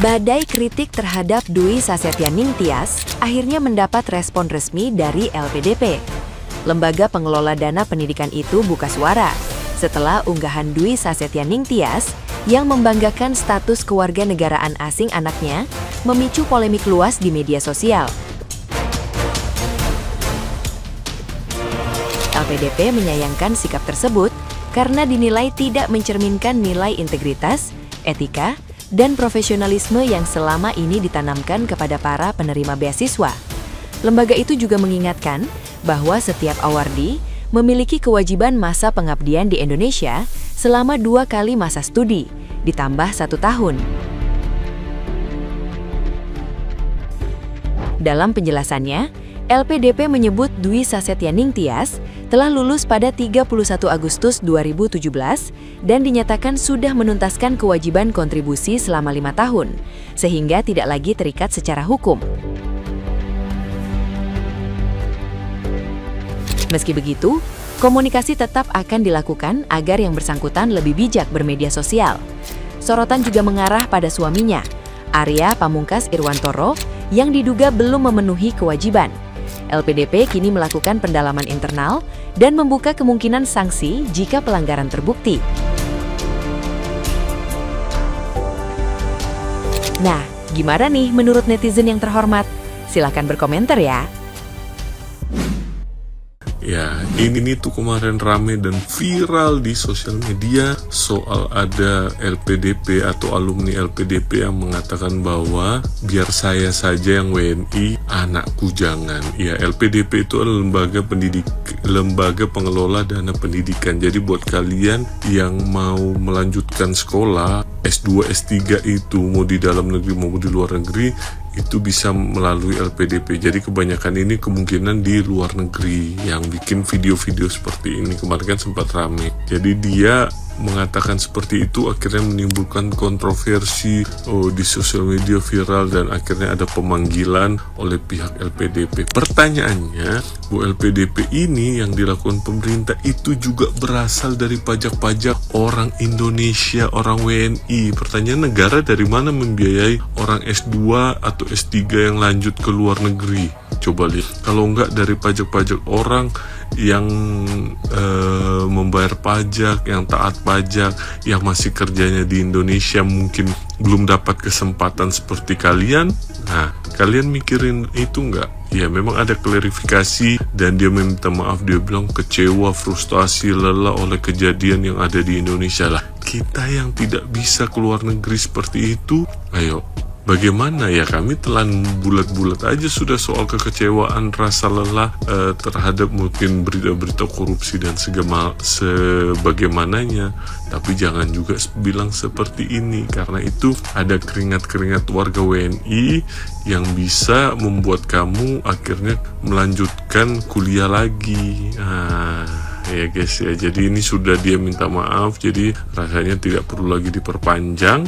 Badai kritik terhadap Dwi Sasetyaning Tias akhirnya mendapat respon resmi dari LPDP. Lembaga pengelola dana pendidikan itu buka suara setelah unggahan Dwi Sasetyaning Tias yang membanggakan status kewarganegaraan asing anaknya memicu polemik luas di media sosial. LPDP menyayangkan sikap tersebut karena dinilai tidak mencerminkan nilai integritas, etika, dan profesionalisme yang selama ini ditanamkan kepada para penerima beasiswa. Lembaga itu juga mengingatkan bahwa setiap awardi memiliki kewajiban masa pengabdian di Indonesia selama 2 kali masa studi, ditambah 1 tahun. Dalam penjelasannya, LPDP menyebut Dwi Sasetyaning Tias telah lulus pada 31 Agustus 2017 dan dinyatakan sudah menuntaskan kewajiban kontribusi selama 5 tahun, sehingga tidak lagi terikat secara hukum. Meski begitu, komunikasi tetap akan dilakukan agar yang bersangkutan lebih bijak bermedia sosial. Sorotan juga mengarah pada suaminya, Arya Pamungkas Irwantoro, yang diduga belum memenuhi kewajiban. LPDP kini melakukan pendalaman internal dan membuka kemungkinan sanksi jika pelanggaran terbukti. Nah, gimana nih menurut netizen yang terhormat? Silahkan berkomentar ya. Ya, ini tuh kemarin rame dan viral di sosial media soal ada LPDP atau alumni LPDP yang mengatakan bahwa biar saya saja yang WNI, anakku jangan. Ya, LPDP itu adalah lembaga pengelola dana pendidikan. Jadi buat kalian yang mau melanjutkan sekolah S2, S3 itu mau di dalam negeri maupun di luar negeri itu bisa melalui LPDP. Jadi kebanyakan ini kemungkinan di luar negeri yang bikin video-video seperti ini. Kemarin kan sempat rame. Jadi dia mengatakan seperti itu akhirnya menimbulkan kontroversi di sosial media, viral, dan akhirnya ada pemanggilan oleh pihak LPDP. Pertanyaannya, LPDP ini yang dilakukan pemerintah itu juga berasal dari pajak-pajak orang Indonesia, orang WNI. Pertanyaan, negara dari mana membiayai orang S2 atau S3 yang lanjut ke luar negeri? Coba lihat, kalau enggak dari pajak-pajak orang yang membayar pajak, yang taat pajak, yang masih kerjanya di Indonesia, mungkin belum dapat kesempatan seperti kalian. Nah, kalian mikirin itu enggak? Ya, memang ada klarifikasi dan dia meminta maaf. Dia bilang kecewa, frustasi, lelah oleh kejadian yang ada di Indonesia. Lah, kita yang tidak bisa keluar negeri seperti itu, ayo, bagaimana ya, kami telan bulat-bulat aja sudah soal kekecewaan, rasa lelah terhadap mungkin berita-berita korupsi dan sebagaimananya. Tapi jangan juga bilang seperti ini, karena itu ada keringat-keringat warga WNI yang bisa membuat kamu akhirnya melanjutkan kuliah lagi. Ya guys ya, jadi ini sudah dia minta maaf, jadi rasanya tidak perlu lagi diperpanjang.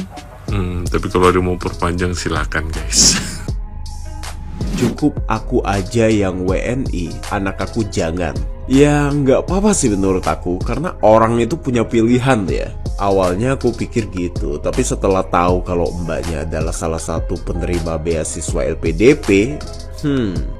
Tapi kalau ada mau perpanjang silakan guys. Cukup aku aja yang WNI, anak aku jangan. Ya nggak apa-apa sih menurut aku, karena orang itu punya pilihan ya. Awalnya aku pikir gitu, tapi setelah tahu kalau mbaknya adalah salah satu penerima beasiswa LPDP,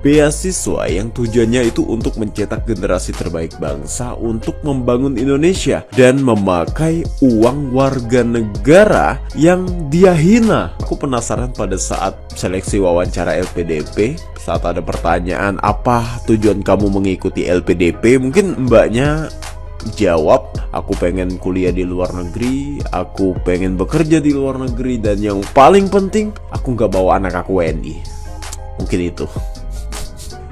beasiswa yang tujuannya itu untuk mencetak generasi terbaik bangsa untuk membangun Indonesia dan memakai uang warga negara yang dia hina. Aku penasaran pada saat seleksi wawancara LPDP, saat ada pertanyaan apa tujuan kamu mengikuti LPDP, mungkin mbaknya jawab, aku pengen kuliah di luar negeri, aku pengen bekerja di luar negeri, dan yang paling penting aku nggak bawa anak aku WNI. Mungkin itu.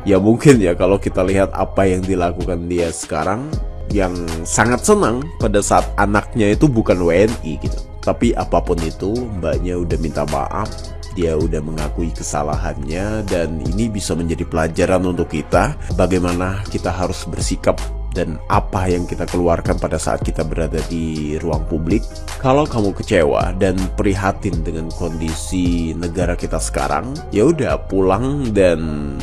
Ya mungkin ya, kalau kita lihat apa yang dilakukan dia sekarang, yang sangat senang pada saat anaknya itu bukan WNI gitu. Tapi apapun itu, mbaknya udah minta maaf, dia udah mengakui kesalahannya, dan ini bisa menjadi pelajaran untuk kita bagaimana kita harus bersikap dan apa yang kita keluarkan pada saat kita berada di ruang publik. Kalau kamu kecewa dan prihatin dengan kondisi negara kita sekarang, ya udah pulang dan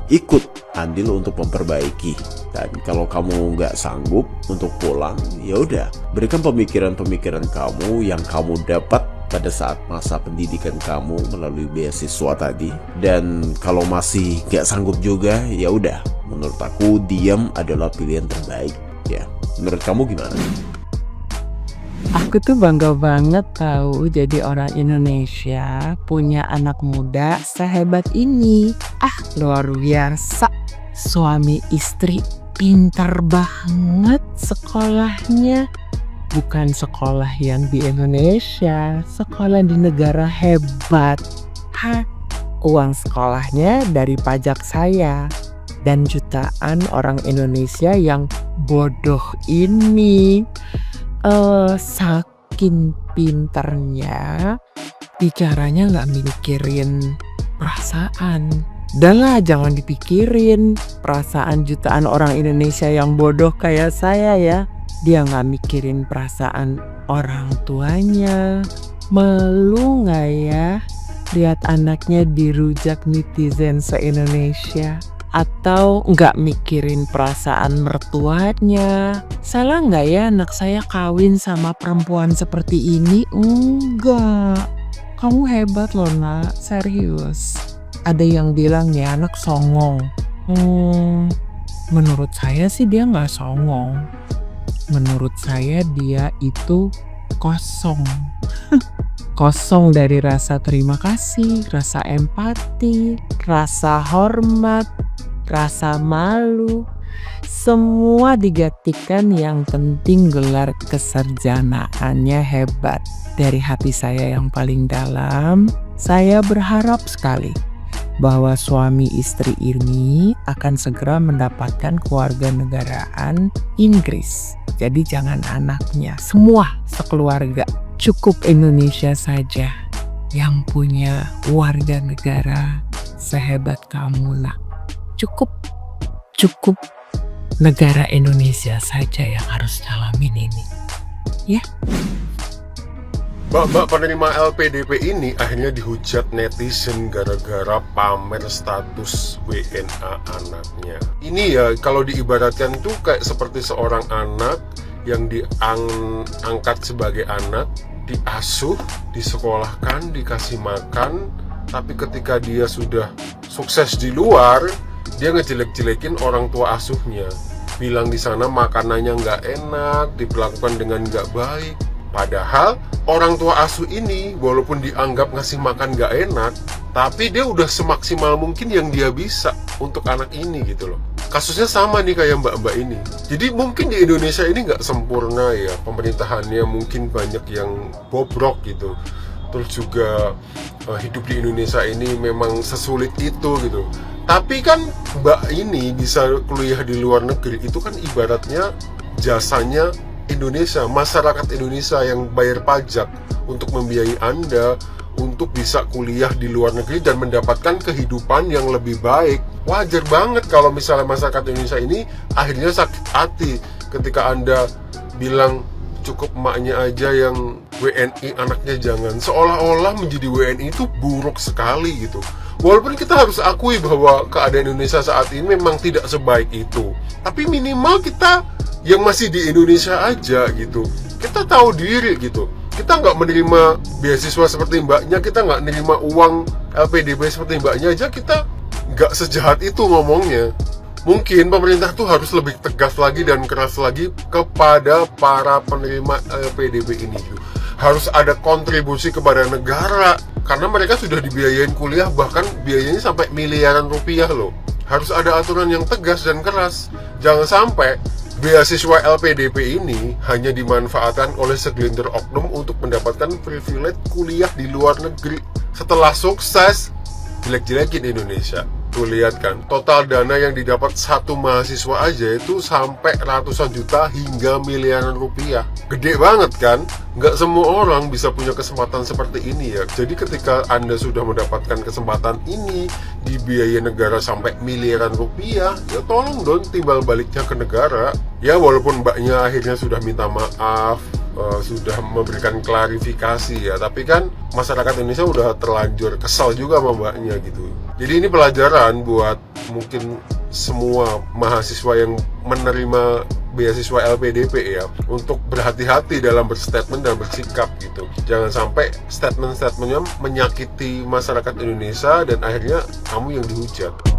ikut andil untuk memperbaiki. Dan kalau kamu nggak sanggup untuk pulang, ya udah berikan pemikiran-pemikiran kamu yang kamu dapat pada saat masa pendidikan kamu melalui beasiswa tadi? Dan kalau masih gak sanggup juga, ya udah, menurut aku diam adalah pilihan terbaik. Ya, menurut kamu gimana? Aku tuh bangga banget tahu jadi orang Indonesia punya anak muda sehebat ini. Luar biasa. Suami istri pintar banget sekolahnya. Bukan sekolah yang di Indonesia, sekolah di negara hebat. Uang sekolahnya dari pajak saya. Dan jutaan orang Indonesia yang bodoh ini. Saking pinternya, bicaranya gak mikirin perasaan. Udahlah, jangan dipikirin perasaan jutaan orang Indonesia yang bodoh kayak saya ya. Dia gak mikirin perasaan orang tuanya. Malu gak ya lihat anaknya dirujak netizen se-Indonesia? Atau gak mikirin perasaan mertuanya? Salah gak ya anak saya kawin sama perempuan seperti ini? Enggak. Kamu hebat loh nak, serius. Ada yang bilang ya anak songong. Menurut saya sih dia gak songong. Menurut saya dia itu kosong. Kosong dari rasa terima kasih, rasa empati, rasa hormat, rasa malu. Semua digantikan, yang penting gelar kesarjanaannya hebat. Dari hati saya yang paling dalam, saya berharap sekali bahwa suami istri ini akan segera mendapatkan kewarganegaraan Inggris. Jadi jangan anaknya, semua sekeluarga. Cukup Indonesia saja yang punya warga negara sehebat kamu nak. Cukup negara Indonesia saja yang harus ngalamin ini. Ya. Mbak penerima LPDP ini akhirnya dihujat netizen gara-gara pamer status WNA anaknya. Ini ya kalau diibaratkan tuh kayak seperti seorang anak yang diangkat sebagai anak, diasuh, disekolahkan, dikasih makan, tapi ketika dia sudah sukses di luar, dia ngejelek-jelekin orang tua asuhnya. Bilang di sana makanannya nggak enak, diperlakukan dengan nggak baik. Padahal orang tua asuh ini walaupun dianggap ngasih makan gak enak, tapi dia udah semaksimal mungkin yang dia bisa untuk anak ini gitu loh. Kasusnya sama nih kayak mbak-mbak ini. Jadi mungkin di Indonesia ini gak sempurna ya, pemerintahannya mungkin banyak yang bobrok gitu. Terus juga hidup di Indonesia ini memang sesulit itu gitu. Tapi kan mbak ini bisa kuliah di luar negeri, itu kan ibaratnya jasanya Indonesia, masyarakat Indonesia yang bayar pajak untuk membiayai Anda untuk bisa kuliah di luar negeri dan mendapatkan kehidupan yang lebih baik. Wajar banget kalau misalnya masyarakat Indonesia ini akhirnya sakit hati ketika Anda bilang cukup emaknya aja yang WNI, anaknya jangan. Seolah-olah menjadi WNI itu buruk sekali gitu. Walaupun kita harus akui bahwa keadaan Indonesia saat ini memang tidak sebaik itu, tapi minimal kita yang masih di Indonesia aja gitu, kita tahu diri gitu. Kita nggak menerima beasiswa seperti mbaknya, kita nggak menerima uang LPDP seperti mbaknya aja, kita nggak sejahat itu ngomongnya. Mungkin pemerintah tuh harus lebih tegas lagi dan keras lagi kepada para penerima LPDP ini gitu. Harus ada kontribusi kepada negara, karena mereka sudah dibiayain kuliah, bahkan biayanya sampai miliaran rupiah loh. Harus ada aturan yang tegas dan keras. Jangan sampai beasiswa LPDP ini hanya dimanfaatkan oleh segelintir oknum untuk mendapatkan privilege kuliah di luar negeri. Setelah sukses, jelek-jelekin Indonesia. Tuh lihat kan, total dana yang didapat satu mahasiswa aja itu sampai ratusan juta hingga miliaran rupiah. Gede banget kan? Nggak semua orang bisa punya kesempatan seperti ini ya. Jadi ketika Anda sudah mendapatkan kesempatan ini, dibiayai negara sampai miliaran rupiah, ya tolong dong timbal baliknya ke negara. Ya walaupun mbaknya akhirnya sudah minta maaf, sudah memberikan klarifikasi ya, tapi kan masyarakat Indonesia udah terlanjur kesal juga sama mbaknya gitu. Jadi ini pelajaran buat mungkin semua mahasiswa yang menerima beasiswa LPDP ya, untuk berhati-hati dalam berstatement dan bersikap gitu. Jangan sampai statement-statementnya menyakiti masyarakat Indonesia dan akhirnya kamu yang dihujat.